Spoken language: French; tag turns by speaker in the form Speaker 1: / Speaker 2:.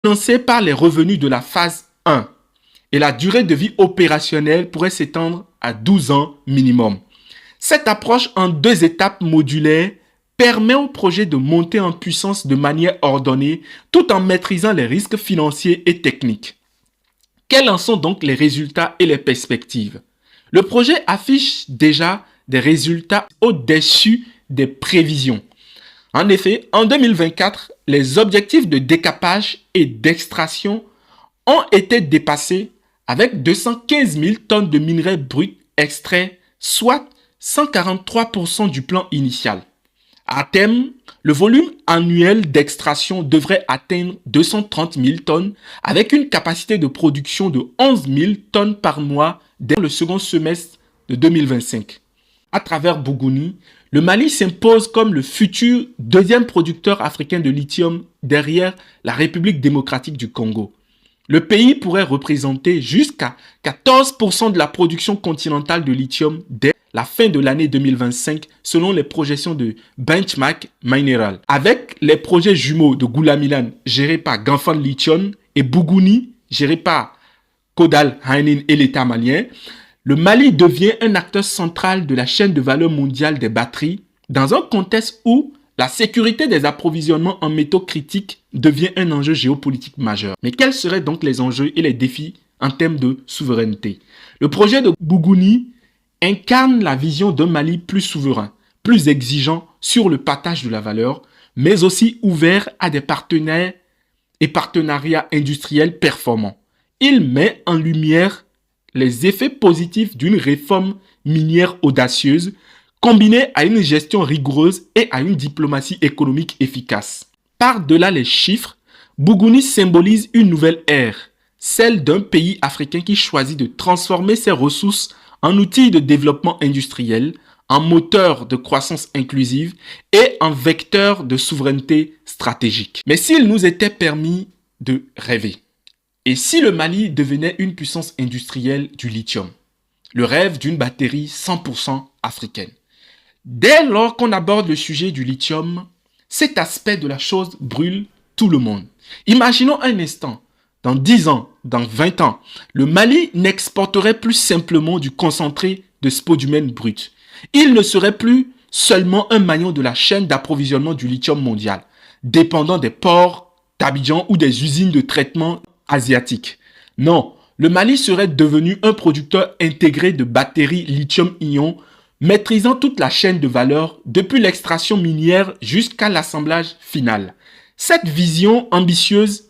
Speaker 1: financé par les revenus de la phase 1 et la durée de vie opérationnelle pourrait s'étendre à 12 ans minimum. Cette approche en 2 étapes modulaires permet au projet de monter en puissance de manière ordonnée tout en maîtrisant les risques financiers et techniques. Quels en sont donc les résultats et les perspectives? Le projet affiche déjà des résultats au-dessus des prévisions. En effet, en 2024, les objectifs de décapage et d'extraction ont été dépassés avec 215 000 tonnes de minerais bruts extraits, soit 143% du plan initial. À terme, le volume annuel d'extraction devrait atteindre 230 000 tonnes avec une capacité de production de 11 000 tonnes par mois dès le second semestre de 2025. À travers Bougouni, le Mali s'impose comme le futur deuxième producteur africain de lithium derrière la République démocratique du Congo. Le pays pourrait représenter jusqu'à 14% de la production continentale de lithium dès la fin de l'année 2025 selon les projections de Benchmark Mineral. Avec les projets jumeaux de Goulamilan gérés par Ganfan Lithium et Bougouni gérés par Kodal Hainin et l'État malien, le Mali devient un acteur central de la chaîne de valeur mondiale des batteries dans un contexte où la sécurité des approvisionnements en métaux critiques devient un enjeu géopolitique majeur. Mais quels seraient donc les enjeux et les défis en termes de souveraineté? Le projet de Bougouni incarne la vision d'un Mali plus souverain, plus exigeant sur le partage de la valeur, mais aussi ouvert à des partenaires et partenariats industriels performants. Il met en lumière les effets positifs d'une réforme minière audacieuse, combinée à une gestion rigoureuse et à une diplomatie économique efficace. Par-delà les chiffres, Bougouni symbolise une nouvelle ère, celle d'un pays africain qui choisit de transformer ses ressources en outils de développement industriel, en moteur de croissance inclusive et en vecteur de souveraineté stratégique. Mais s'il nous était permis de rêver, et si le Mali devenait une puissance industrielle du lithium, le rêve d'une batterie 100% africaine? Dès lors qu'on aborde le sujet du lithium, cet aspect de la chose brûle tout le monde. Imaginons un instant, dans 10 ans, dans 20 ans, le Mali n'exporterait plus simplement du concentré de spodumène brut. Il ne serait plus seulement un maillon de la chaîne d'approvisionnement du lithium mondial, dépendant des ports d'Abidjan ou des usines de traitement asiatiques. Non, le Mali serait devenu un producteur intégré de batteries lithium-ion, maîtrisant toute la chaîne de valeur depuis l'extraction minière jusqu'à l'assemblage final. Cette vision ambitieuse